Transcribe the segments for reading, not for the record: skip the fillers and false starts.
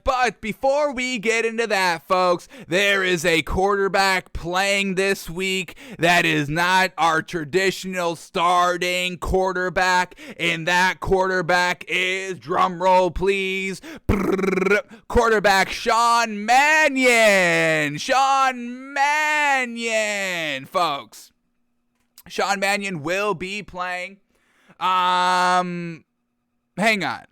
But before we get into that, folks, there is a quarterback playing this week that is not our traditional starting quarterback, and that quarterback is, drumroll please, quarterback Sean Mannion. Sean Mannion, folks. Sean Mannion will be playing. Hang on.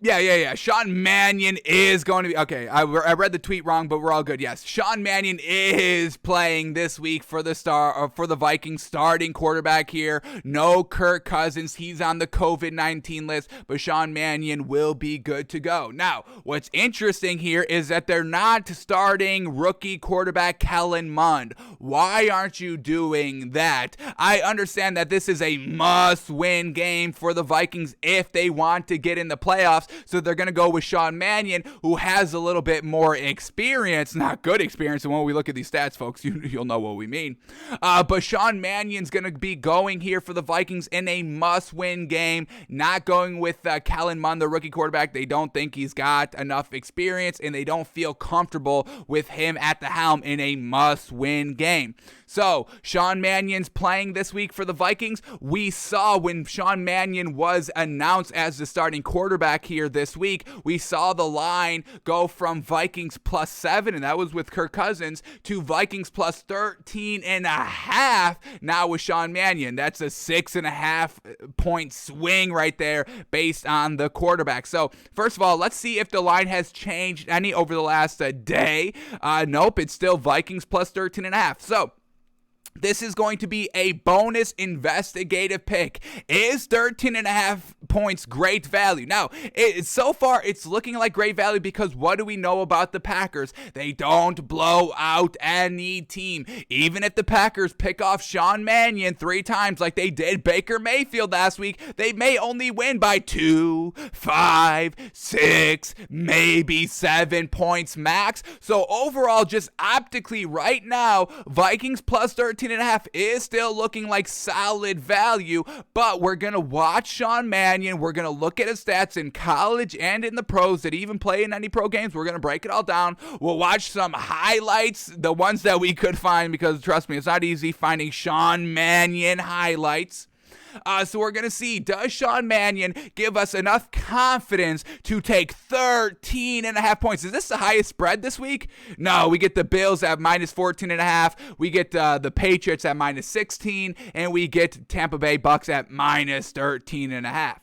Yeah. Sean Mannion is going to be... Okay, I read the tweet wrong, but we're all good. Yes, Sean Mannion is playing this week for the Vikings starting quarterback here. No Kirk Cousins. He's on the COVID-19 list, but Sean Mannion will be good to go. Now, what's interesting here is that they're not starting rookie quarterback Kellen Mond. Why aren't you doing that? I understand that this is a must-win game for the Vikings if they want to get in the playoffs. So they're going to go with Sean Mannion, who has a little bit more experience, not good experience. And when we look at these stats, folks, you'll know what we mean. But Sean Mannion's going to be going here for the Vikings in a must-win game, not going with Kellen Mond, the rookie quarterback. They don't think he's got enough experience, and they don't feel comfortable with him at the helm in a must-win game. So, Sean Mannion's playing this week for the Vikings. We saw when Sean Mannion was announced as the starting quarterback here this week, we saw the line go from Vikings +7, and that was with Kirk Cousins, to Vikings +13.5 now with Sean Mannion. That's a 6.5 point swing right there based on the quarterback. So, first of all, let's see if the line has changed any over the last day. Nope, it's still Vikings +13.5. So, this is going to be a bonus investigative pick. Is 13.5 points great value? Now, so far, it's looking like great value because what do we know about the Packers? They don't blow out any team. Even if the Packers pick off Sean Mannion 3 times like they did Baker Mayfield last week, they may only win by 2, 5, 6, maybe 7 points max. So overall, just optically right now, Vikings +13.5 is still looking like solid value, but we're going to watch Sean Mannion. We're going to look at his stats in college and in the pros. Did he even play in any pro games? We're going to break it all down. We'll watch some highlights, the ones that we could find, because trust me, it's not easy finding Sean Mannion highlights. So we're going to see, does Sean Mannion give us enough confidence to take 13.5 points? Is this the highest spread this week? No, we get the Bills at -14.5. We get the Patriots at -16. And we get Tampa Bay Bucks at -13.5.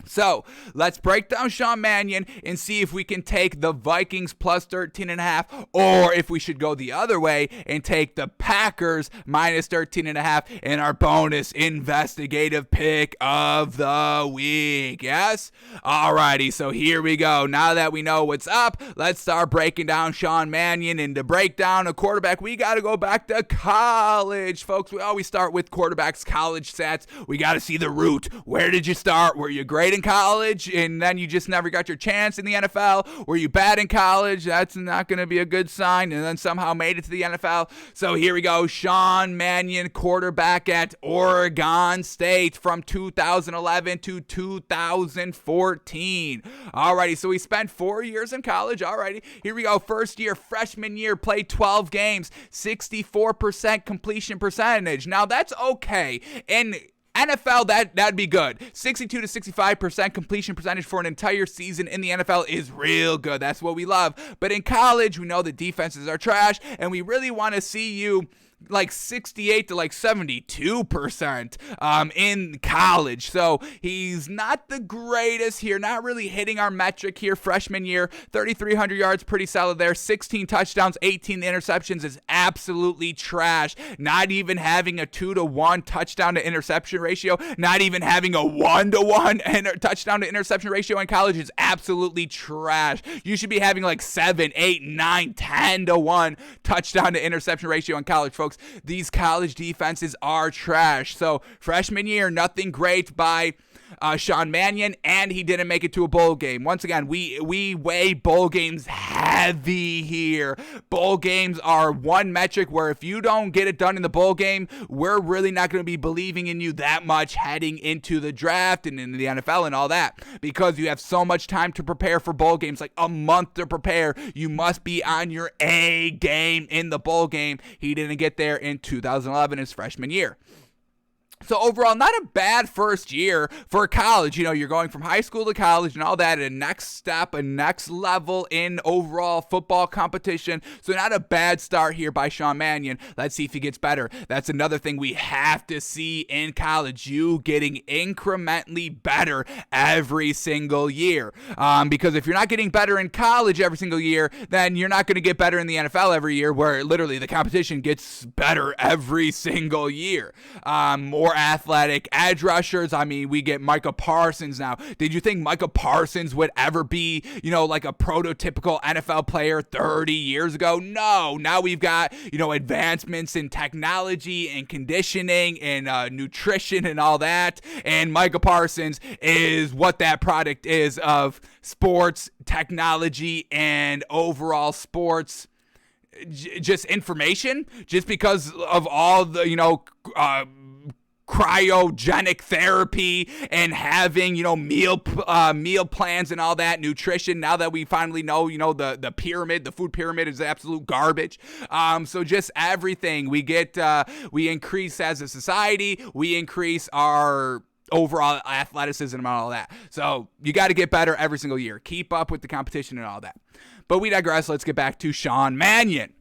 So, let's break down Sean Mannion and see if we can take the Vikings +13.5, or if we should go the other way and take the Packers -13.5 in our bonus investigative pick of the week. Yes? Alrighty, so here we go. Now that we know what's up, let's start breaking down Sean Mannion. And to break down a quarterback, we got to go back to college, folks. We always start with quarterbacks' college stats. We got to see the root. Where did you start? Were you great in college and then you just never got your chance in the NFL? Were you bad in college? That's not going to be a good sign, and then somehow made it to the NFL. So here we go. Sean Mannion, quarterback at Oregon State from 2011 to 2014. Alrighty, so he spent 4 years in college. Alrighty, here we go. First year, freshman year, played 12 games, 64% completion percentage. Now that's okay. And NFL, that'd be good. 62 to 65% completion percentage for an entire season in the NFL is real good. That's what we love. But in college, we know the defenses are trash, and we really want to see you like 68 to like 72% in college. So he's not the greatest here, not really hitting our metric here. Freshman year, 3,300 yards, pretty solid there. 16 touchdowns, 18 interceptions is absolutely trash. Not even having a 2-to-1 touchdown to interception ratio, not even having a 1-to-1 touchdown to interception ratio in college is absolutely trash. You should be having like 7, 8, 9, 10-to-1 touchdown to interception ratio in college, folks. These college defenses are trash. So freshman year, nothing great by Sean Mannion, and he didn't make it to a bowl game. Once again, we weigh bowl games heavy heavy here. Bowl games are one metric where if you don't get it done in the bowl game, we're really not going to be believing in you that much heading into the draft and into the NFL and all that, because you have so much time to prepare for bowl games, like a month to prepare. You must be on your A game in the bowl game. He didn't get there in 2011, his freshman year. So overall, not a bad first year for college. You know, you're going from high school to college and all that, a next step, a next level in overall football competition. So not a bad start here by Sean Mannion. Let's see if he gets better. That's another thing we have to see in college, you getting incrementally better every single year. Because if you're not getting better in college every single year, then you're not going to get better in the NFL every year, where literally the competition gets better every single year. More athletic edge rushers. I mean, we get Micah Parsons now. Did you think Micah Parsons would ever be, like a prototypical NFL player 30 years ago? No. Now we've got, advancements in technology and conditioning and nutrition and all that. And Micah Parsons is what that product is of sports technology and overall sports just information, just because of all the, cryogenic therapy and having, meal plans and all that, nutrition. Now that we finally know, the pyramid, the food pyramid is absolute garbage. So just everything we get, we increase as a society, we increase our overall athleticism and all that. So you got to get better every single year. Keep up with the competition and all that. But we digress. Let's get back to Sean Mannion.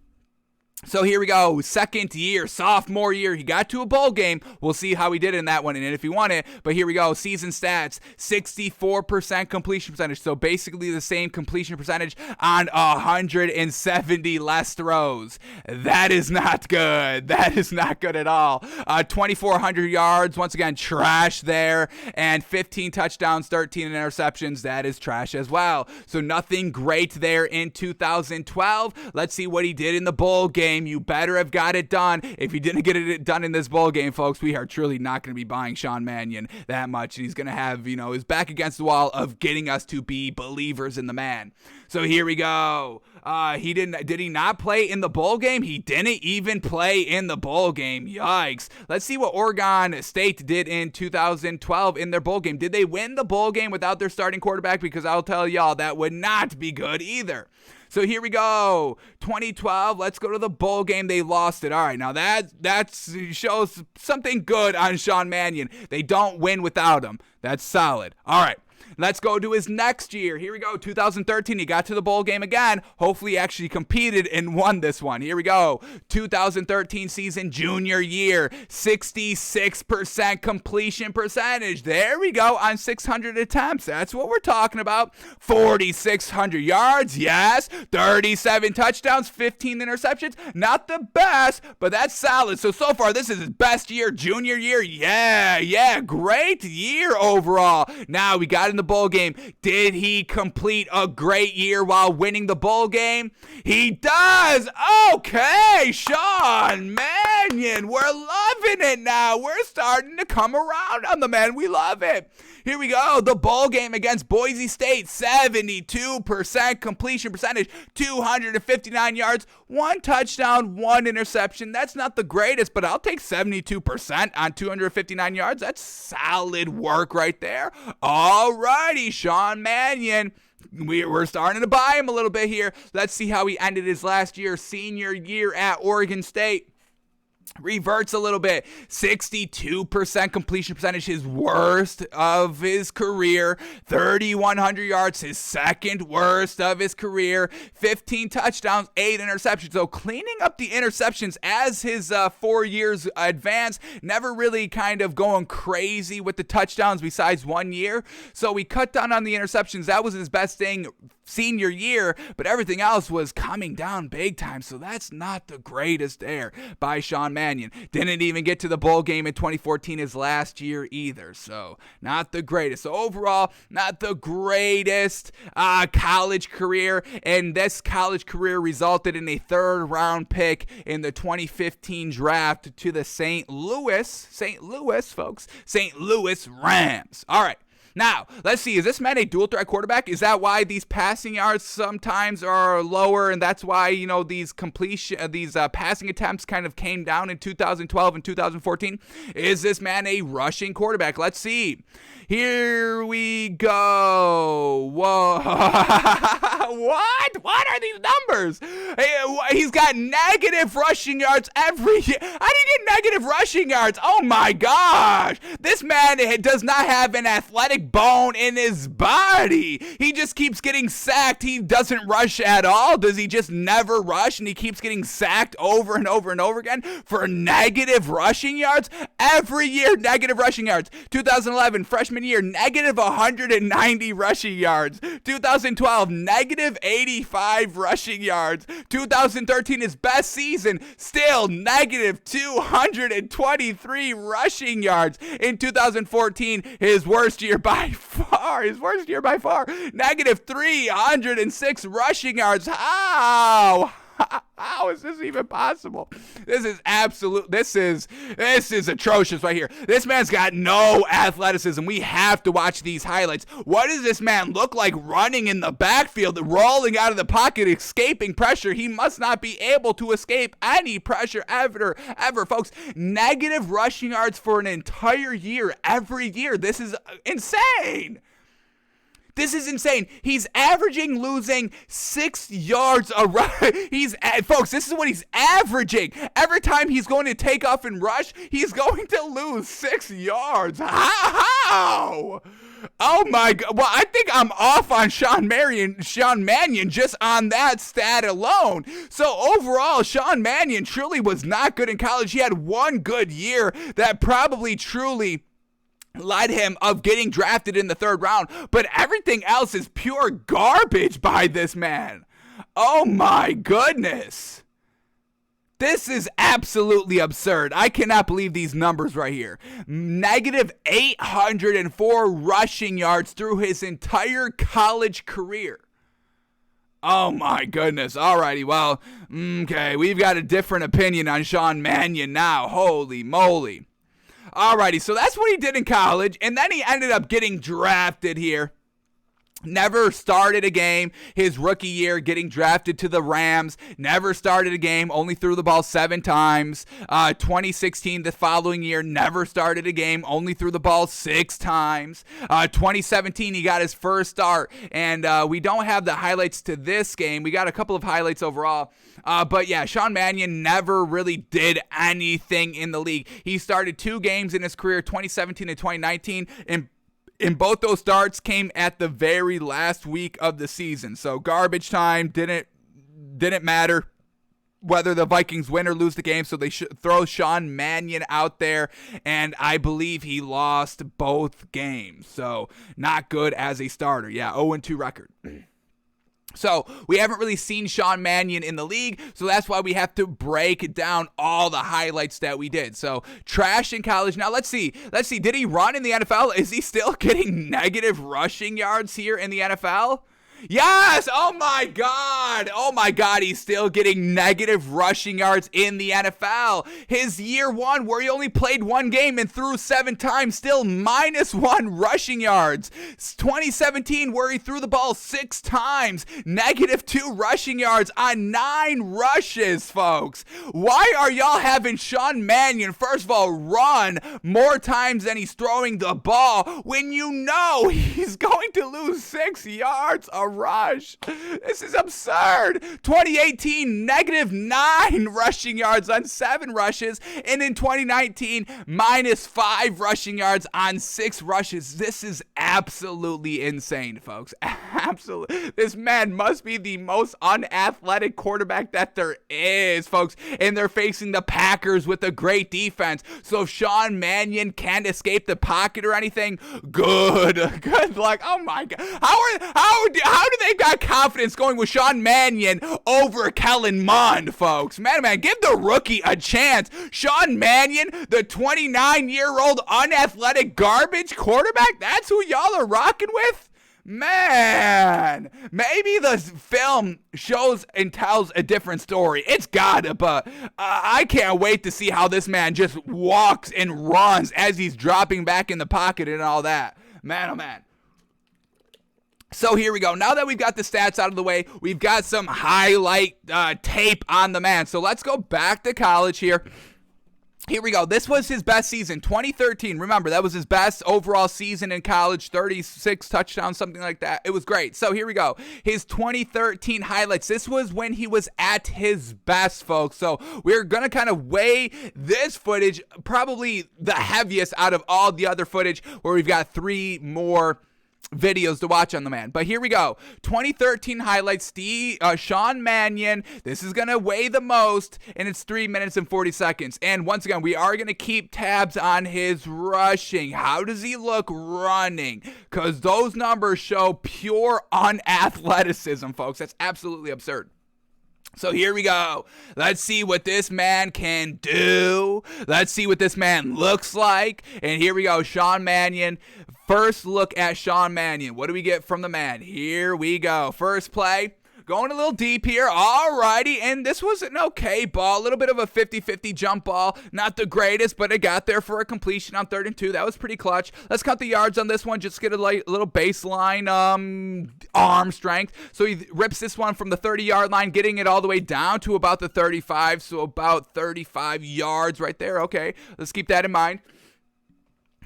So here we go, second year, sophomore year, he got to a bowl game. We'll see how he did in that one and if he won it. But here we go, season stats, 64% completion percentage. So basically the same completion percentage on 170 less throws. That is not good. That is not good at all. 2,400 yards, once again, trash there. And 15 touchdowns, 13 interceptions. That is trash as well. So nothing great there in 2012. Let's see what he did in the bowl game. You better have got it done. If you didn't get it done in this bowl game, folks, we are truly not going to be buying Sean Mannion that much. He's going to have, his back against the wall of getting us to be believers in the man. So here we go. Did he not play in the bowl game? He didn't even play in the bowl game. Yikes. Let's see what Oregon State did in 2012 in their bowl game. Did they win the bowl game without their starting quarterback? Because I'll tell y'all, that would not be good either. So here we go, 2012, let's go to the bowl game. They lost it. All right, now that shows something good on Sean Mannion. They don't win without him. That's solid. All right. Let's go to his next year. Here we go, 2013. He got to the bowl game again. Hopefully he actually competed and won this one. Here we go, 2013 season, junior year, 66% completion percentage. There we go, on 600 attempts. That's what we're talking about. 4,600 yards, yes. 37 touchdowns, 15 interceptions. Not the best, but that's solid. So far, this is his best year, junior year. Yeah, great year overall. Now we got in the bowl game. Did he complete a great year while winning the bowl game? He does. Okay, Sean Mannion, we're loving it now. We're starting to come around on the man. We love it. Here we go, the bowl game against Boise State, 72% completion percentage, 259 yards, 1 touchdown, 1 interception. That's not the greatest, but I'll take 72% on 259 yards. That's solid work right there. All righty, Sean Mannion. We're starting to buy him a little bit here. Let's see how he ended his last year, senior year at Oregon State. Reverts a little bit, 62% completion percentage, his worst of his career, 3,100 yards, his second worst of his career, 15 touchdowns, 8 interceptions. So cleaning up the interceptions as his 4 years advance, never really kind of going crazy with the touchdowns besides 1 year. So we cut down on the interceptions. That was his best thing senior year, but everything else was coming down big time. So that's not the greatest there by Sean Mannion. Didn't even get to the bowl game in 2014, his last year either. So not the greatest. So overall, not the greatest college career. And this college career resulted in a 3rd round pick in the 2015 draft to the St. Louis Rams. All right. Now, let's see. Is this man a dual threat quarterback? Is that why these passing yards sometimes are lower, and that's why, these passing attempts kind of came down in 2012 and 2014? Is this man a rushing quarterback? Let's see. Here we go. Whoa. What are these numbers? He's got negative rushing yards every year. How did he get negative rushing yards? Oh my gosh. This man does not have an athletic bone in his body. He just keeps getting sacked. He doesn't rush at all. Does he just never rush and he keeps getting sacked over and over and over again for negative rushing yards? Every year, negative rushing yards. 2011, freshman year, negative 190 rushing yards. 2012, negative 85 rushing yards. 2013, his best season, still negative 223 rushing yards. In 2014, his worst year by far, negative 306 rushing yards. How is this even possible? This is atrocious right here. This man's got no athleticism. We have to watch these highlights. What does this man look like running in the backfield, rolling out of the pocket, escaping pressure? He must not be able to escape any pressure ever, folks. Negative rushing yards for an entire year, every year. This is insane. This is insane. He's losing 6 yards a rush. Folks, this is what he's averaging. Every time he's going to take off and rush, he's going to lose 6 yards. How? Oh my God. Well, I think I'm off on Sean Mannion just on that stat alone. So overall, Sean Mannion truly was not good in college. He had one good year that probably truly led him of getting drafted in the 3rd round, but everything else is pure garbage by this man. Oh my goodness. This is absolutely absurd. I cannot believe these numbers right here. Negative 804 rushing yards through his entire college career. Oh my goodness. Alrighty, well, okay, we've got a different opinion on Sean Mannion now. Holy moly. Alrighty, so that's what he did in college, and then he ended up getting drafted here. Never started a game his rookie year, getting drafted to the Rams. Never started a game, only threw the ball 7 times. 2016, the following year, never started a game, only threw the ball 6 times. 2017, he got his first start, and we don't have the highlights to this game. We got a couple of highlights overall. But yeah, Sean Mannion never really did anything in the league. He started 2 games in his career, 2017 and 2019, and in both those starts came at the very last week of the season. So garbage time, didn't matter whether the Vikings win or lose the game, so they should throw Sean Mannion out there, and I believe he lost both games. So not good as a starter. Yeah, 0-2 record. So we haven't really seen Sean Mannion in the league, so that's why we have to break down all the highlights that we did. So trash in college. Now let's see. Did he run in the NFL? Is he still getting negative rushing yards here in the NFL? Yes! Oh my God, he's still getting negative rushing yards in the NFL. His year 1, where he only played 1 game and threw 7 times, still -1 rushing yards. 2017, where he threw the ball 6 times, -2 rushing yards on 9 rushes, folks. Why are y'all having Sean Mannion, first of all, run more times than he's throwing the ball when you know he's going to lose 6 yards a rush? This is absurd. 2018, -9 rushing yards on 7 rushes, and in 2019, -5 rushing yards on 6 rushes. This is absolutely insane, folks. Absolutely. This man must be the most unathletic quarterback that there is, folks, and they're facing the Packers with a great defense. So if Sean Mannion can't escape the pocket or anything, good luck. Oh my God. How do they got confidence going with Sean Mannion over Kellen Mond, folks? Man, give the rookie a chance. Sean Mannion, the 29-year-old unathletic garbage quarterback, that's who y'all are rocking with? Man, maybe the film shows and tells a different story. It's gotta, but I can't wait to see how this man just walks and runs as he's dropping back in the pocket and all that. Man, oh man. So here we go. Now that we've got the stats out of the way, we've got some highlight tape on the man. So let's go back to college here. Here we go. This was his best season, 2013. Remember, that was his best overall season in college, 36 touchdowns, something like that. It was great. So here we go. His 2013 highlights. This was when he was at his best, folks. So we're going to kind of weigh this footage, probably the heaviest out of all the other footage, where we've got 3 more videos to watch on the man. But here we go. 2013 highlights, Sean Mannion. This is going to weigh the most, and it's 3 minutes and 40 seconds. And once again, we are going to keep tabs on his rushing. How does he look running? Because those numbers show pure unathleticism, folks. That's absolutely absurd. So here we go. Let's see what this man can do. Let's see what this man looks like. And here we go. Sean Mannion. First look at Sean Mannion. What do we get from the man? Here we go. First play. Going a little deep here. Alrighty. And this was an okay ball. A little bit of a 50-50 jump ball. Not the greatest, but it got there for a completion on 3rd and 2. That was pretty clutch. Let's count the yards on this one. Just get a little baseline arm strength. So he rips this one from the 30-yard line, getting it all the way down to about the 35. So about 35 yards right there. Okay. Let's keep that in mind.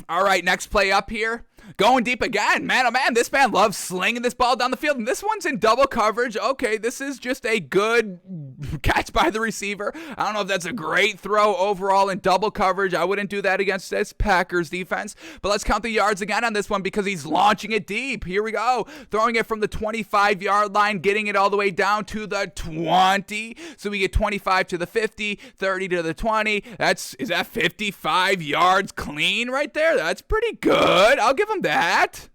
All right. Next play up here. Going deep again. Man, oh man, this man loves slinging this ball down the field. And this one's in double coverage. Okay, this is just a good catch by the receiver. I don't know if that's a great throw overall in double coverage. I wouldn't do that against this Packers defense. But let's count the yards again on this one because he's launching it deep. Here we go. Throwing it from the 25-yard line, getting it all the way down to the 20. So we get 25 to the 50, 30 to the 20. Is that 55 yards clean right there? That's pretty good. I'll give him that.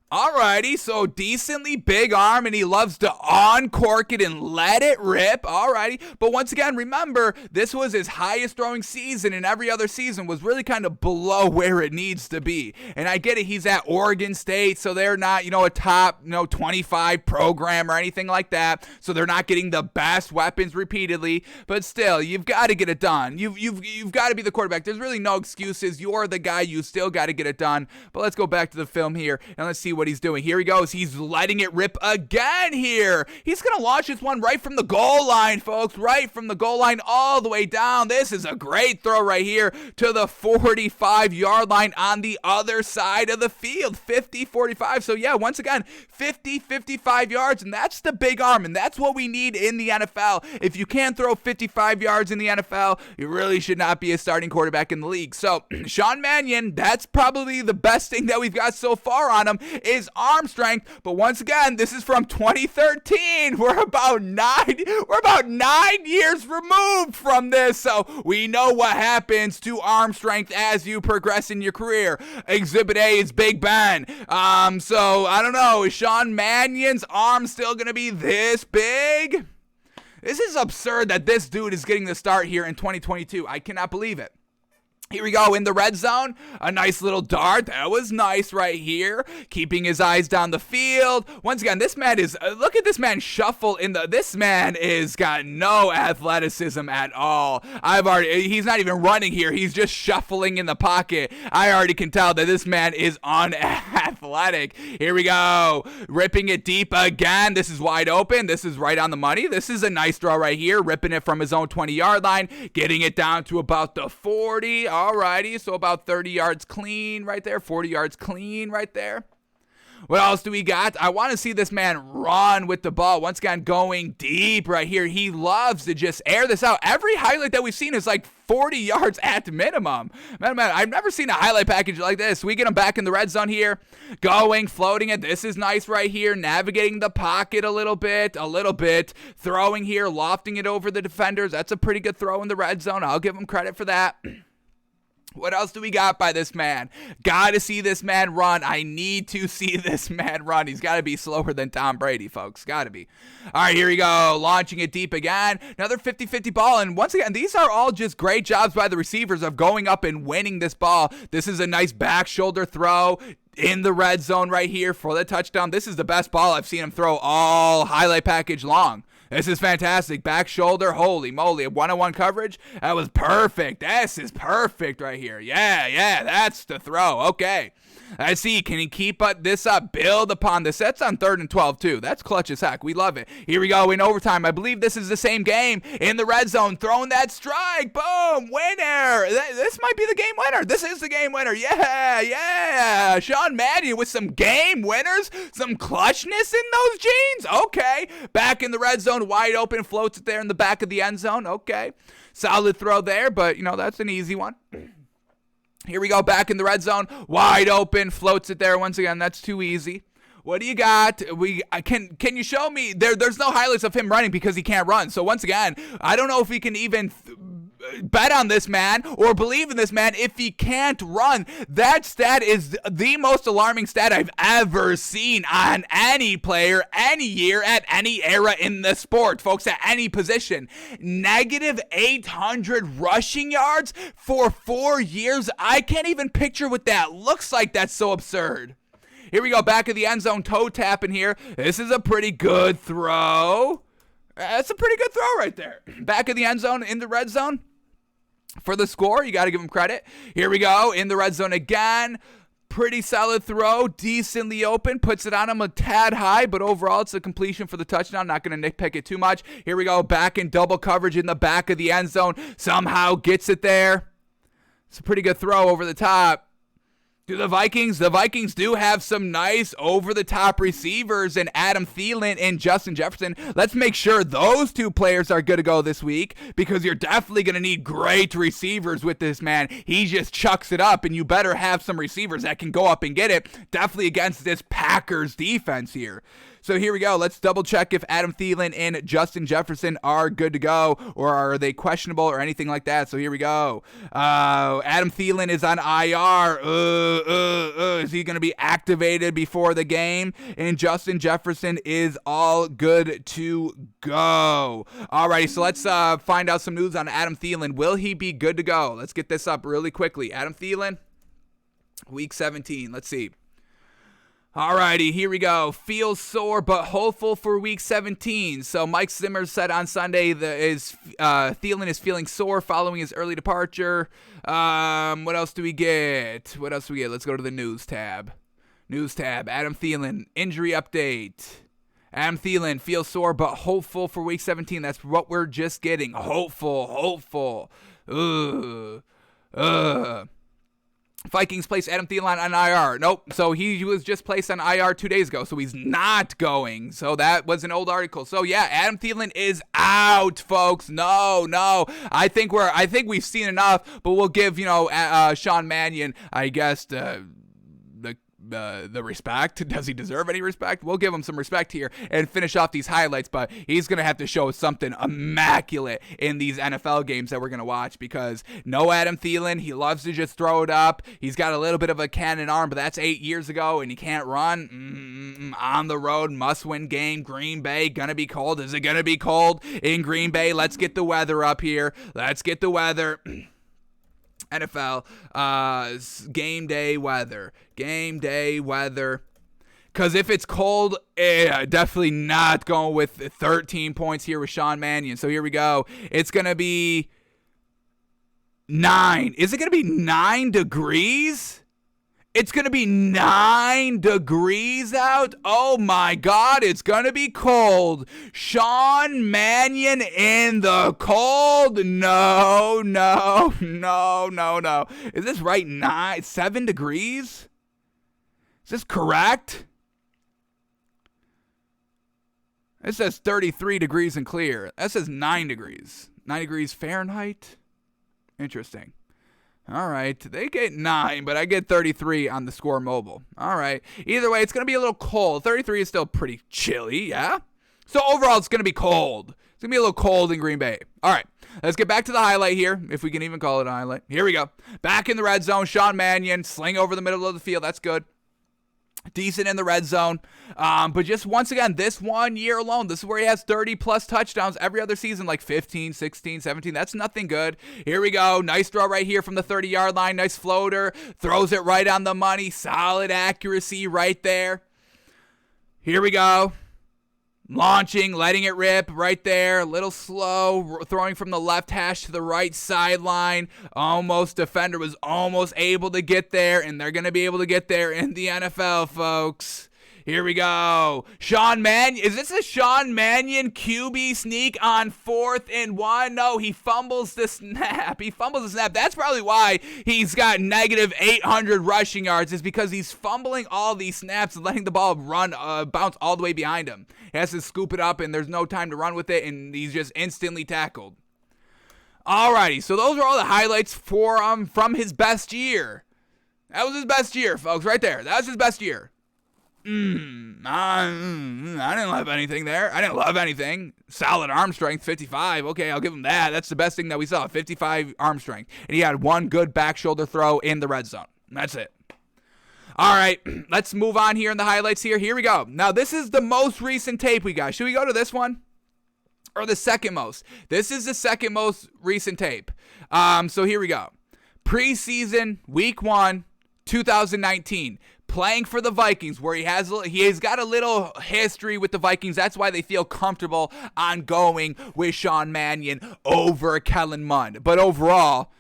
Alrighty, so decently big arm, and he loves to uncork it and let it rip. Alrighty, but once again, remember, this was his highest throwing season, and every other season was really kind of below where it needs to be. And I get it, he's at Oregon State, so they're not, a top, 25 program or anything like that, so they're not getting the best weapons repeatedly, but still, you've got to get it done. You've got to be the quarterback. There's really no excuses. You're the guy. You still got to get it done. But let's go back to the film here, and let's see what he's doing. Here he goes. He's letting it rip again here. He's going to launch this one right from the goal line, folks. Right from the goal line all the way down. This is a great throw right here to the 45-yard line on the other side of the field. 50-45. So yeah, once again, 50-55 yards, and that's the big arm, and that's what we need in the NFL. If you can't throw 55 yards in the NFL, you really should not be a starting quarterback in the league. So Sean Mannion, that's probably the best thing that we've got so far on him is arm strength. But once again, this is from 2013. We're about 9 years removed from this, so we know what happens to arm strength as you progress in your career. Exhibit A is Big Ben. So I don't know, is Sean Mannion's arm still gonna be this big? This is absurd that this dude is getting the start here in 2022. I cannot believe it. Here we go in the red zone. A nice little dart. That was nice right here. Keeping his eyes down the field. Once again, this man is, look at this man shuffle this man is got no athleticism at all. He's not even running here. He's just shuffling in the pocket. I already can tell that this man is unathletic. Here we go. Ripping it deep again. This is wide open. This is right on the money. This is a nice throw right here. Ripping it from his own 20-yard line. Getting it down to about the 40. Alrighty, so about 30 yards clean right there, 40 yards clean right there. What else do we got? I want to see this man run with the ball. Once again, going deep right here. He loves to just air this out. Every highlight that we've seen is like 40 yards at minimum. Man, I've never seen a highlight package like this. We get him back in the red zone here. Going, floating it. This is nice right here. Navigating the pocket a little bit. Throwing here, lofting it over the defenders. That's a pretty good throw in the red zone. I'll give him credit for that. What else do we got by this man? Got to see this man run. I need to see this man run. He's got to be slower than Tom Brady, folks. Got to be. All right, here we go. Launching it deep again. Another 50-50 ball. And once again, these are all just great jobs by the receivers of going up and winning this ball. This is a nice back shoulder throw in the red zone right here for the touchdown. This is the best ball I've seen him throw all highlight package long. This is fantastic. Back shoulder. Holy moly. One-on-one coverage. That was perfect. This is perfect right here. Yeah. That's the throw. Okay. Let's see, can he keep this up, build upon this? That's on 3rd and 12 too. That's clutch as heck. We love it. Here we go in overtime. I believe this is the same game. In the red zone, throwing that strike. Boom, winner. This might be the game winner. This is the game winner. Yeah. Sean Mannion with some game winners, some clutchness in those jeans. Okay, back in the red zone, wide open, floats it there in the back of the end zone. Okay, solid throw there, but that's an easy one. Here we go, back in the red zone, wide open, floats it there once again. That's too easy. What do you got? Can you show me? There's no highlights of him running because he can't run. So once again, I don't know if we can even bet on this man or believe in this man if he can't run. That stat is the most alarming stat I've ever seen on any player, any year, at any era in the sport, folks, at any position. Negative 800 rushing yards for 4 years. I can't even picture what that looks like. That's so absurd. Here we go, back of the end zone, toe tapping here. This is a pretty good throw. That's a pretty good throw right there. Back of the end zone, in the red zone. For the score, you got to give him credit. Here we go, in the red zone again. Pretty solid throw, decently open, puts it on him a tad high, but overall it's a completion for the touchdown. Not going to nitpick it too much. Here we go, back in double coverage in the back of the end zone. Somehow gets it there. It's a pretty good throw over the top. To the Vikings do have some nice over-the-top receivers in Adam Thielen and Justin Jefferson. Let's make sure those two players are good to go this week because you're definitely going to need great receivers with this man. He just chucks it up, and you better have some receivers that can go up and get it, definitely against this Packers defense here. So here we go. Let's double check if Adam Thielen and Justin Jefferson are good to go or are they questionable or anything like that. So here we go. Adam Thielen is on IR. Is he going to be activated before the game? And Justin Jefferson is all good to go. Alrighty, so let's find out some news on Adam Thielen. Will he be good to go? Let's get this up really quickly. Adam Thielen, week 17. Let's see. Alrighty, here we go. Feels sore but hopeful for week 17. So Mike Zimmer said on Sunday Thielen is feeling sore following his early departure. What else do we get? Let's go to the news tab. Adam Thielen, injury update. Adam Thielen feels sore but hopeful for week 17. That's what we're just getting. Hopeful. Vikings placed Adam Thielen on IR. Nope. So he was just placed on IR 2 days ago. So he's not going. So that was an old article. So yeah, Adam Thielen is out, folks. No. I think we've seen enough, but we'll give, Sean Mannion, I guess, the respect. Does he deserve any respect? We'll give him some respect here and finish off these highlights, but he's going to have to show something immaculate in these NFL games that we're going to watch because no Adam Thielen. He loves to just throw it up. He's got a little bit of a cannon arm, but that's 8 years ago and he can't run. On the road, must-win game. Green Bay, going to be cold. Is it going to be cold in Green Bay? Let's get the weather up here. Let's get the weather. NFL game day weather. Because if it's cold, definitely not going with 13 points here with Sean Mannion. So here we go. It's going to be 9. Is it going to be 9 degrees? It's going to be 9 degrees out. Oh my God, it's going to be cold. Sean Mannion in the cold? No. Is this right? 7 degrees? Is this correct? It says 33 degrees and clear. That says 9 degrees. 9 degrees Fahrenheit? Interesting. All right, they get 9, but I get 33 on the Score Mobile. All right, either way, it's going to be a little cold. 33 is still pretty chilly, yeah? So overall, it's going to be cold. It's going to be a little cold in Green Bay. All right, let's get back to the highlight here, if we can even call it a highlight. Here we go. Back in the red zone, Sean Mannion, sling over the middle of the field. That's good. Decent in the red zone. But just once again, this 1 year alone, this is where he has 30-plus touchdowns every other season, like 15, 16, 17. That's nothing good. Here we go. Nice throw right here from the 30-yard line. Nice floater. Throws it right on the money. Solid accuracy right there. Here we go. Launching, letting it rip right there. A little slow, throwing from the left hash to the right sideline. Defender was almost able to get there, and they're going to be able to get there in the NFL, folks. Here we go. Sean Mannion. Is this a Sean Mannion QB sneak on 4th and 1? No, he fumbles the snap. That's probably why he's got negative 800 rushing yards, is because he's fumbling all these snaps and letting the ball bounce all the way behind him. He has to scoop it up, and there's no time to run with it, and he's just instantly tackled. Alrighty, so those are all the highlights from his best year. That was his best year, folks, right there. That was his best year. I didn't love anything there. I didn't love anything. Solid arm strength, 55. Okay, I'll give him that. That's the best thing that we saw, 55 arm strength. And he had one good back shoulder throw in the red zone. That's it. All right, let's move on here in the highlights here. Here we go. Now, this is the most recent tape we got. Should we go to this one? Or the second most? This is the second most recent tape. So here we go. Preseason, week 1, 2019. Playing for the Vikings, where he has got a little history with the Vikings. That's why they feel comfortable on going with Sean Mannion over Kellen Mond. But overall,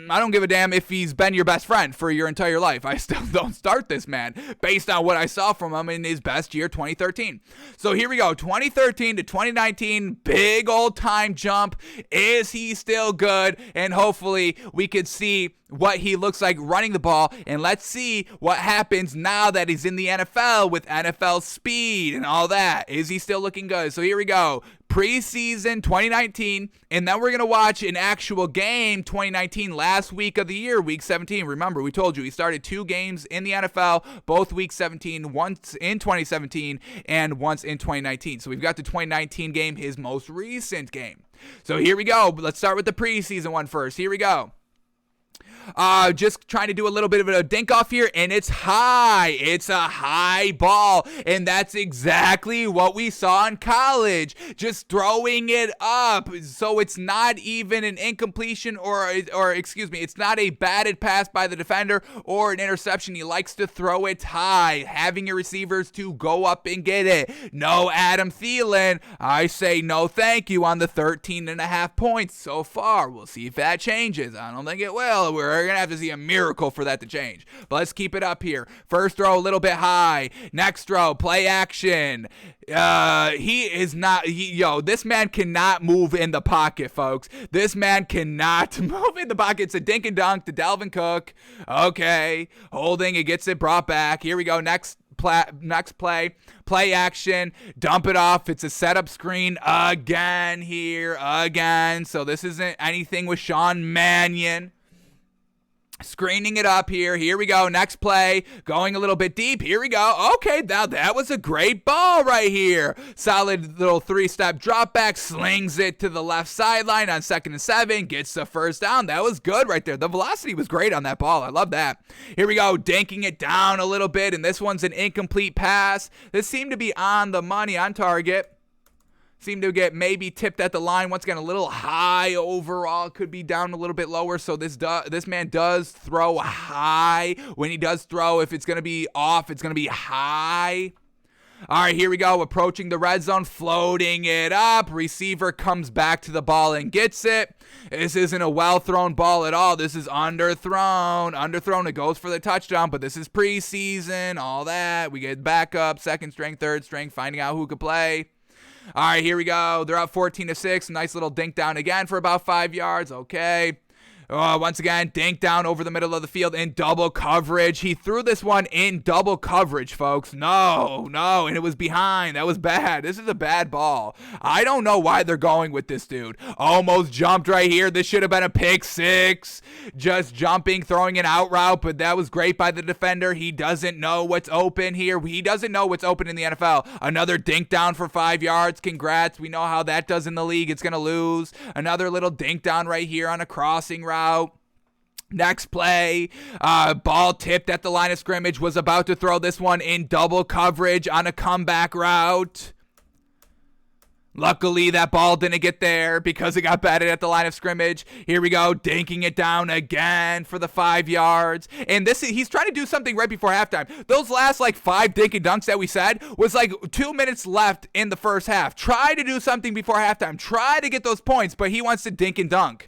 I don't give a damn if he's been your best friend for your entire life. I still don't start this man based on what I saw from him in his best year, 2013. So here we go, 2013 to 2019, big old time jump. Is he still good? And hopefully we could see what he looks like running the ball, and let's see what happens now that he's in the NFL with NFL speed and all that. Is he still looking good? So here we go. Preseason 2019, and then we're going to watch an actual game 2019, last week of the year, week 17. Remember, we told you he started 2 games in the NFL, both week 17, once in 2017 and once in 2019. So we've got the 2019 game, his most recent game. So here we go. Let's start with the preseason one first. Here we go. Just trying to do a little bit of a dink off here, and it's high. It's a high ball, and that's exactly what we saw in college. Just throwing it up, so it's not even an incompletion or excuse me, it's not a batted pass by the defender or an interception. He likes to throw it high, having your receivers to go up and get it. No Adam Thielen. I say no thank you on the 13.5 points so far. We'll see if that changes. I don't think it will. We're going to have to see a miracle for that to change. But let's keep it up here. First throw a little bit high. Next throw, play action. This man cannot move in the pocket, folks. This man cannot move in the pocket. It's a dink and dunk to Dalvin Cook. Okay. Holding, it gets it brought back. Here we go. Next play action, dump it off. It's a setup screen again. So this isn't anything with Sean Mannion. Screening it up here. Here we go. Next play. Going a little bit deep. Here we go. Okay, now that was a great ball right here. Solid little 3-step drop back. Slings it to the left sideline on 2nd and 7. Gets the first down. That was good right there. The velocity was great on that ball. I love that. Here we go. Dinking it down a little bit, and this one's an incomplete pass. This seemed to be on the money, on target. Seemed to get maybe tipped at the line. Once again, a little high overall. Could be down a little bit lower. So this man does throw high. When he does throw, if it's going to be off, it's going to be high. All right, here we go. Approaching the red zone, floating it up. Receiver comes back to the ball and gets it. This isn't a well-thrown ball at all. This is underthrown. It goes for the touchdown, but this is preseason, all that. We get backup, second string, third string, finding out who could play. All right, here we go. They're up 14-6. Nice little dink down again for about 5 yards. Okay. Once again, dink down over the middle of the field in double coverage. He threw this one in double coverage, folks. No, and it was behind. That was bad. This is a bad ball. I don't know why they're going with this dude. Almost jumped right here. This should have been a pick 6. Just jumping, throwing an out route, but that was great by the defender. He doesn't know what's open here. He doesn't know what's open in the NFL. Another dink down for 5 yards. Congrats. We know how that does in the league. It's going to lose. Another little dink down right here on a crossing route. Next play, ball tipped at the line of scrimmage, was about to throw this one in double coverage on a comeback route. Luckily, that ball didn't get there because it got batted at the line of scrimmage. Here we go, dinking it down again for the 5 yards. And he's trying to do something right before halftime. Those last 5 dink and dunks that we said was 2 minutes left in the first half. Try to do something before halftime. Try to get those points, but he wants to dink and dunk.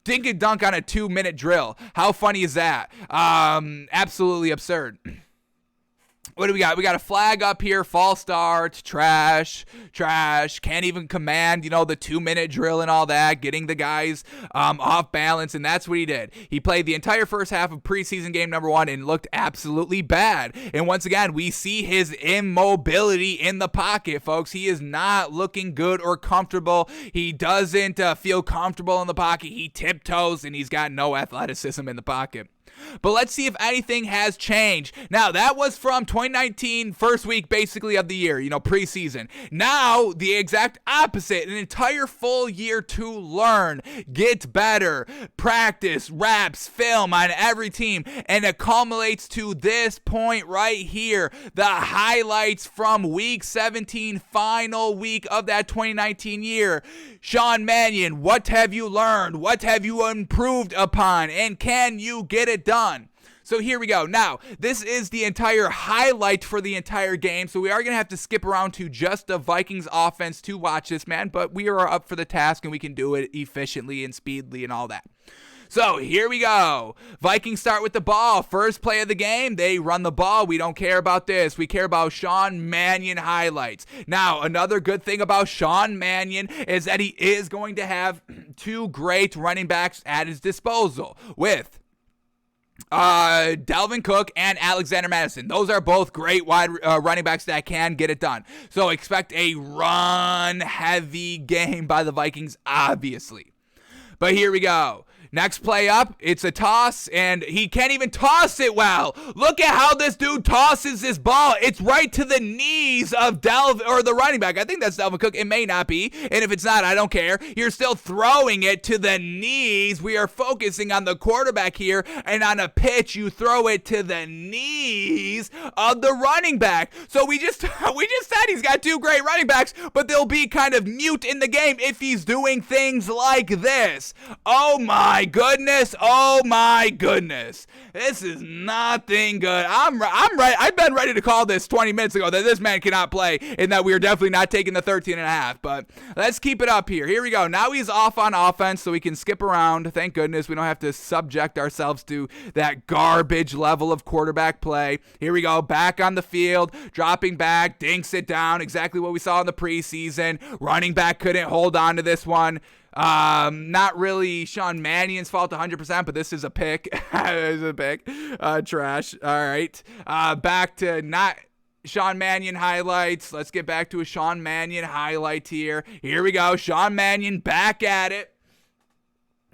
Dink and dunk on a 2-minute drill. How funny is that? Absolutely absurd. What do we got? We got a flag up here. False start. Trash. Can't even command, the 2-minute drill and all that. Getting the guys off balance, and that's what he did. He played the entire first half of preseason game number 1 and looked absolutely bad. And once again, we see his immobility in the pocket, folks. He is not looking good or comfortable. He doesn't feel comfortable in the pocket. He tiptoes, and he's got no athleticism in the pocket. But let's see if anything has changed. Now, that was from 2019, first week basically of the year, preseason. Now, the exact opposite, an entire full year to learn, get better, practice, reps, film on every team, and it culminates to this point right here. The highlights from week 17, final week of that 2019 year. Sean Mannion, what have you learned? What have you improved upon? And can you get it done? So here we go. Now, this is the entire highlight for the entire game, so we are going to have to skip around to just the Vikings offense to watch this, man, but we are up for the task, and we can do it efficiently and speedily and all that. So here we go. Vikings start with the ball. First play of the game, they run the ball. We don't care about this. We care about Sean Mannion highlights. Now, another good thing about Sean Mannion is that he is going to have 2 great running backs at his disposal with Dalvin Cook and Alexander Madison. Those are both great wide running backs that can get it done. So expect a run-heavy game by the Vikings, obviously. But here we go. Next play up, it's a toss, and he can't even toss it well. Look at how this dude tosses this ball. It's right to the knees of the running back. I think that's Dalvin Cook. It may not be, and if it's not, I don't care. You're still throwing it to the knees. We are focusing on the quarterback here, and on a pitch, you throw it to the knees of the running back. So we just said he's got 2 great running backs, but they'll be kind of mute in the game if he's doing things like this. Oh my goodness. This is nothing good. I'm right. I've been ready to call this 20 minutes ago that this man cannot play and that we are definitely not taking the 13.5. But let's keep it up here. Here we go. Now he's off on offense, so we can skip around. Thank goodness we don't have to subject ourselves to that garbage level of quarterback play. Here we go. Back on the field, dropping back, dinks it down. Exactly what we saw in the preseason. Running back couldn't hold on to this one. Not really Sean Mannion's fault 100%, but this is a pick. It's a pick. Trash. All right. Back to not Sean Mannion highlights. Let's get back to a Sean Mannion highlight here. Here we go. Sean Mannion back at it.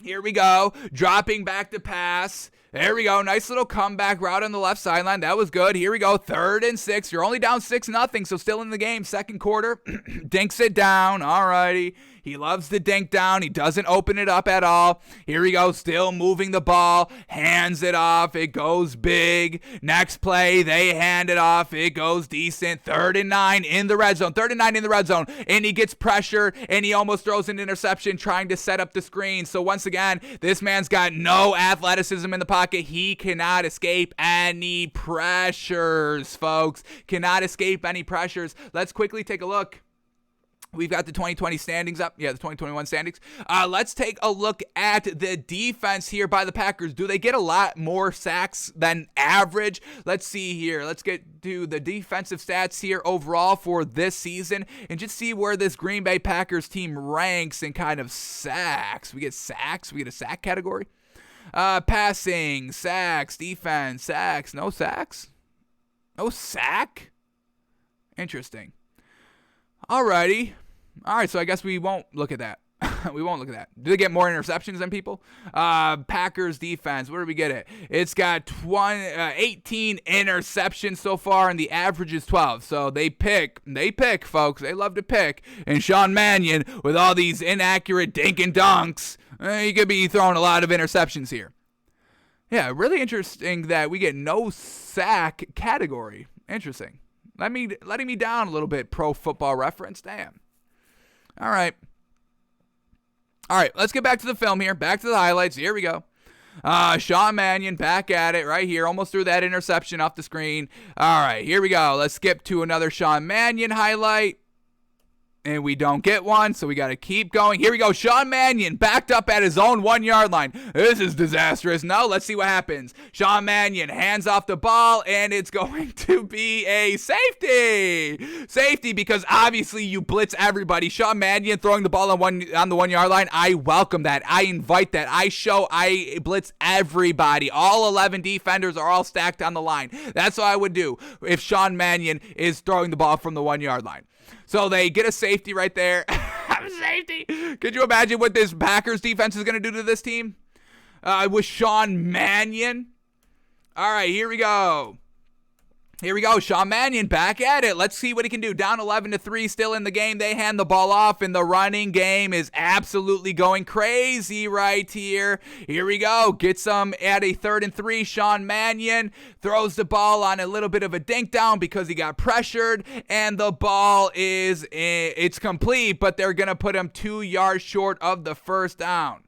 Here we go. Dropping back to pass. There we go. Nice little comeback route on the left sideline. That was good. Here we go. 3rd and 6. You're only down 6-0, so still in the game. Second quarter. Dinks it down. All righty. He loves to dink down. He doesn't open it up at all. Here we go. Still moving the ball. Hands it off. It goes big. Next play, they hand it off. It goes decent. 3rd and 9 in the red zone. 3rd and 9 in the red zone. And he gets pressured, and he almost throws an interception trying to set up the screen. So once again, this man's got no athleticism in the pocket. He cannot escape any pressures, folks. Cannot escape any pressures. Let's quickly take a look. We've got the 2020 standings up. Yeah, the 2021 standings. Let's take a look at the defense here by the Packers. Do they get a lot more sacks than average? Let's see here. Let's get to the defensive stats here overall for this season and just see where this Green Bay Packers team ranks in kind of sacks. We get sacks. We get a sack category. Passing, sacks, defense, sacks. No sacks? No sack? Interesting. Alrighty. Alright, so I guess we won't look at that. We won't look at that. Do they get more interceptions than people? Packers defense, where do we get it? It's got 18 interceptions so far, and the average is 12. So they pick, folks. They love to pick. And Sean Mannion, with all these inaccurate dink and dunks, he could be throwing a lot of interceptions here. Yeah, really interesting that we get no sack category. Interesting. Letting me down a little bit, Pro Football Reference. Damn. All right. All right, let's get back to the film here. Back to the highlights. Here we go. Sean Mannion back at it right here. Almost threw that interception off the screen. All right, here we go. Let's skip to another Sean Mannion highlight. And we don't get one, so we got to keep going. Here we go. Sean Mannion backed up at his own 1 yard line. This is disastrous. No, let's see what happens. Sean Mannion hands off the ball, and it's going to be a safety. Safety, because obviously you blitz everybody. Sean Mannion throwing the ball on the 1 yard line. I welcome that. I invite that. I blitz everybody. All 11 defenders are all stacked on the line. That's what I would do if Sean Mannion is throwing the ball from the 1 yard line. So they get a safety right there. Safety. Could you imagine what this Packers defense is going to do to this team? With Sean Mannion. All right, here we go. Here we go. Sean Mannion back at it. Let's see what he can do. Down 11-3, still in the game. They hand the ball off, and the running game is absolutely going crazy right here. Here we go. Gets them at a 3rd and 3. Sean Mannion throws the ball on a little bit of a dink down because he got pressured, and the ball it's complete, but they're going to put him 2 yards short of the first down.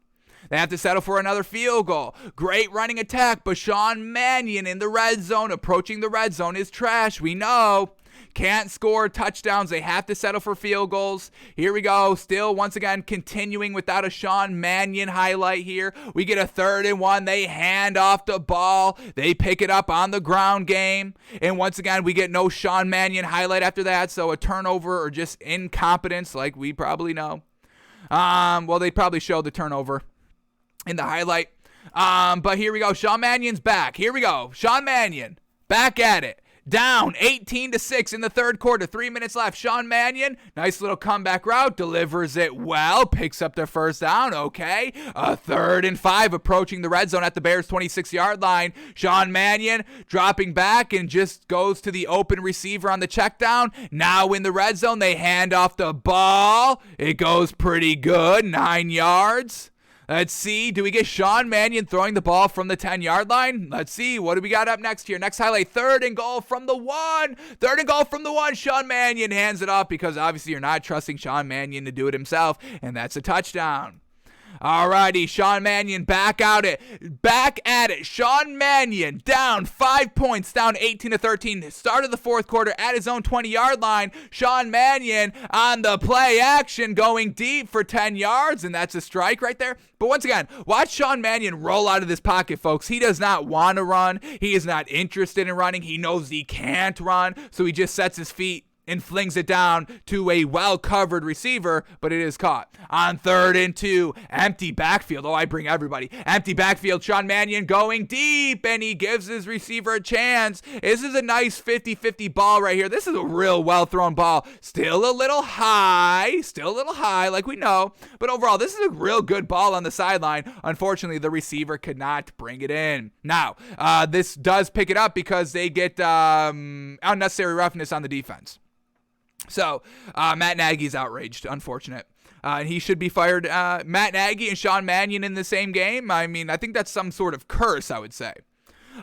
They have to settle for another field goal. Great running attack, but Sean Mannion in the red zone, approaching the red zone, is trash. We know. Can't score touchdowns. They have to settle for field goals. Here we go. Still, once again, continuing without a Sean Mannion highlight here. We get a 3rd and 1. They hand off the ball. They pick it up on the ground game. And once again, we get no Sean Mannion highlight after that. So a turnover or just incompetence like we probably know. Well, they probably showed the turnover in the highlight. But here we go. Sean Mannion's back. Here we go. Sean Mannion back at it. Down 18-6 in the 3rd quarter. 3 minutes left. Sean Mannion, nice little comeback route. Delivers it well. Picks up the first down. Okay. A 3rd and 5 approaching the red zone at the Bears' 26-yard line. Sean Mannion dropping back and just goes to the open receiver on the check down. Now in the red zone, they hand off the ball. It goes pretty good. 9 yards. Let's see. Do we get Sean Mannion throwing the ball from the 10-yard line? Let's see. What do we got up next here? Next highlight, 3rd and goal from the 1. 3rd and goal from the 1. Sean Mannion hands it off because obviously you're not trusting Sean Mannion to do it himself, and that's a touchdown. Alrighty, Sean Mannion back at it. Sean Mannion down 5 points, down 18-13. Start of the 4th quarter at his own 20-yard line. Sean Mannion on the play action going deep for 10 yards, and that's a strike right there. But once again, watch Sean Mannion roll out of this pocket, folks. He does not want to run. He is not interested in running. He knows he can't run, so he just sets his feet and flings it down to a well-covered receiver, but it is caught. On 3rd and 2, empty backfield. Oh, I bring everybody. Empty backfield, Sean Mannion going deep, and he gives his receiver a chance. This is a nice 50-50 ball right here. This is a real well-thrown ball. Still a little high like we know, but overall, this is a real good ball on the sideline. Unfortunately, the receiver could not bring it in. Now, this does pick it up because they get unnecessary roughness on the defense. So, Matt Nagy's outraged. Unfortunate. And he should be fired. Matt Nagy and Sean Mannion in the same game. I mean, I think that's some sort of curse, I would say.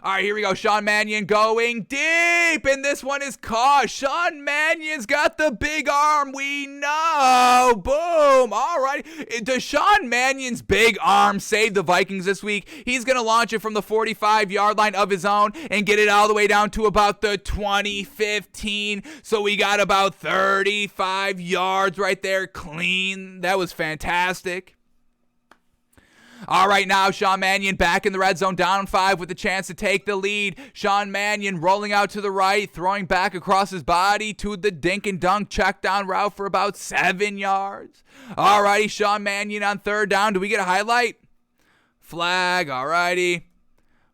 All right, here we go. Sean Mannion going deep, and this one is caught. Sean Mannion's got the big arm. We know. Boom. All right. Does Sean Mannion's big arm save the Vikings this week? He's going to launch it from the 45-yard line of his own and get it all the way down to about the 20-15. So we got about 35 yards right there clean. That was fantastic. All right, now Sean Mannion back in the red zone, down 5 with a chance to take the lead. Sean Mannion rolling out to the right, throwing back across his body to the dink and dunk check down route for about 7 yards. All righty, Sean Mannion on 3rd down. Do we get a highlight? Flag, all righty.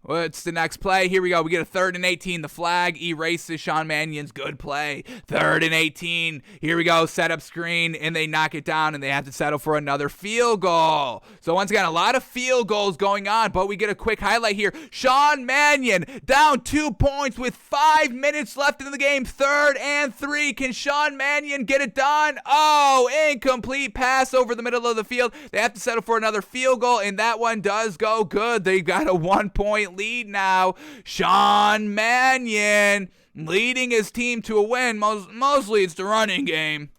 What's the next play? Here we go. We get a 3rd and 18. The flag erases Sean Mannion's good play. 3rd and 18. Here we go. Set up screen, and they knock it down, and they have to settle for another field goal. So once again, a lot of field goals going on, but we get a quick highlight here. Sean Mannion down 2 points with 5 minutes left in the game. 3rd and 3. Can Sean Mannion get it done? Oh, incomplete pass over the middle of the field. They have to settle for another field goal, and that one does go good. They got a 1-point lead now. Sean Mannion leading his team to a win. Mostly it's the running game.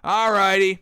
Alrighty.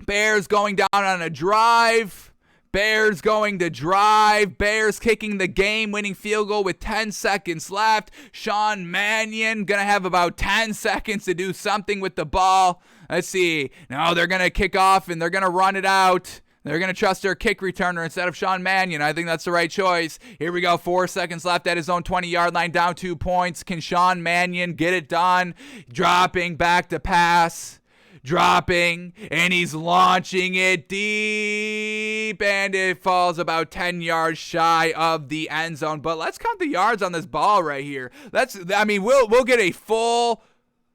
Bears going down on a drive. Bears going to drive. Bears kicking the game-winning field goal with 10 seconds left. Sean Mannion going to have about 10 seconds to do something with the ball. Let's see. No, they're going to kick off and they're going to run it out. They're going to trust their kick returner instead of Sean Mannion. I think that's the right choice. Here we go. 4 seconds left at his own 20-yard line. Down 2 points. Can Sean Mannion get it done? Dropping back to pass. Dropping. And he's launching it deep. And it falls about 10 yards shy of the end zone. But let's count the yards on this ball right here. We'll get a full...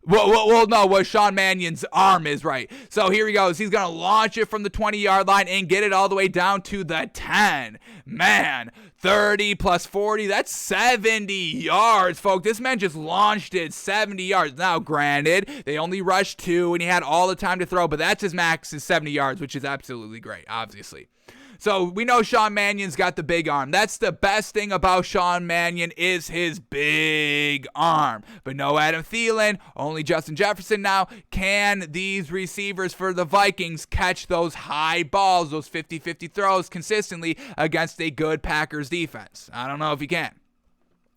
We'll know what Sean Mannion's arm is, right. So here he goes. He's going to launch it from the 20-yard line and get it all the way down to the 10. Man, 30 plus 40, that's 70 yards, folks. This man just launched it 70 yards. Now, granted, they only rushed 2 and he had all the time to throw, but that's his max is 70 yards, which is absolutely great, obviously. So we know Sean Mannion's got the big arm. That's the best thing about Sean Mannion is his big arm. But no Adam Thielen, only Justin Jefferson now. Can these receivers for the Vikings catch those high balls, those 50-50 throws consistently against a good Packers defense? I don't know if he can.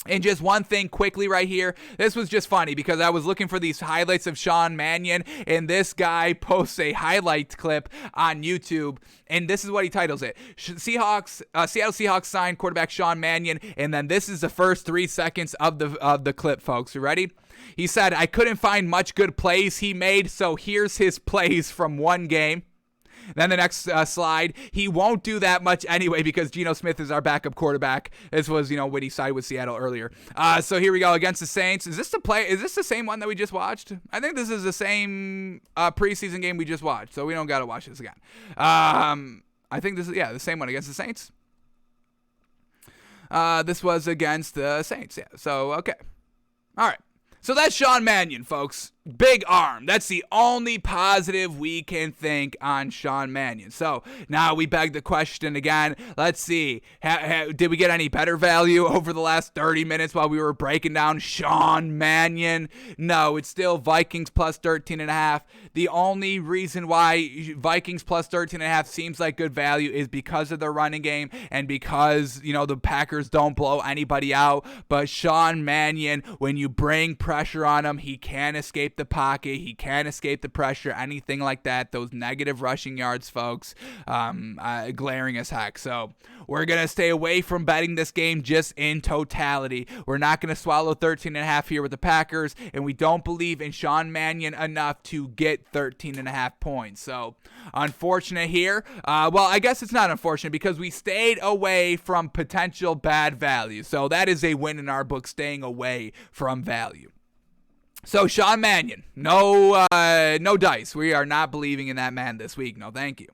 And just one thing quickly right here. This was just funny because I was looking for these highlights of Sean Mannion, and this guy posts a highlight clip on YouTube, and this is what he titles it. Seattle Seahawks signed quarterback Sean Mannion, and then this is the first 3 seconds of the clip, folks. You ready? He said, "I couldn't find much good plays he made, so here's his plays from one game." Then the next slide, he won't do that much anyway because Geno Smith is our backup quarterback. This was, when he sided with Seattle earlier. So here we go against the Saints. Is this the same one that we just watched? I think this is the same preseason game we just watched, so we don't got to watch this again. I think this is, the same one against the Saints. This was against the Saints, yeah. So, okay. All right. So that's Sean Mannion, folks. Big arm. That's the only positive we can think on Sean Mannion. So now we beg the question again. Let's see. Did we get any better value over the last 30 minutes while we were breaking down Sean Mannion? No, it's still Vikings plus 13.5. The only reason why Vikings plus 13.5 seems like good value is because of their running game and because, the Packers don't blow anybody out. But Sean Mannion, when you bring pressure on him, he can't escape the pocket. He can't escape the pressure, anything like that. Those negative rushing yards, folks, glaring as heck. So we're going to stay away from betting this game just in totality. We're not going to swallow 13.5 here with the Packers, and we don't believe in Sean Mannion enough to get 13.5 points. So unfortunate here. I guess it's not unfortunate because we stayed away from potential bad value. So that is a win in our book, staying away from value. So Sean Mannion, no dice. We are not believing in that man this week. No, thank you.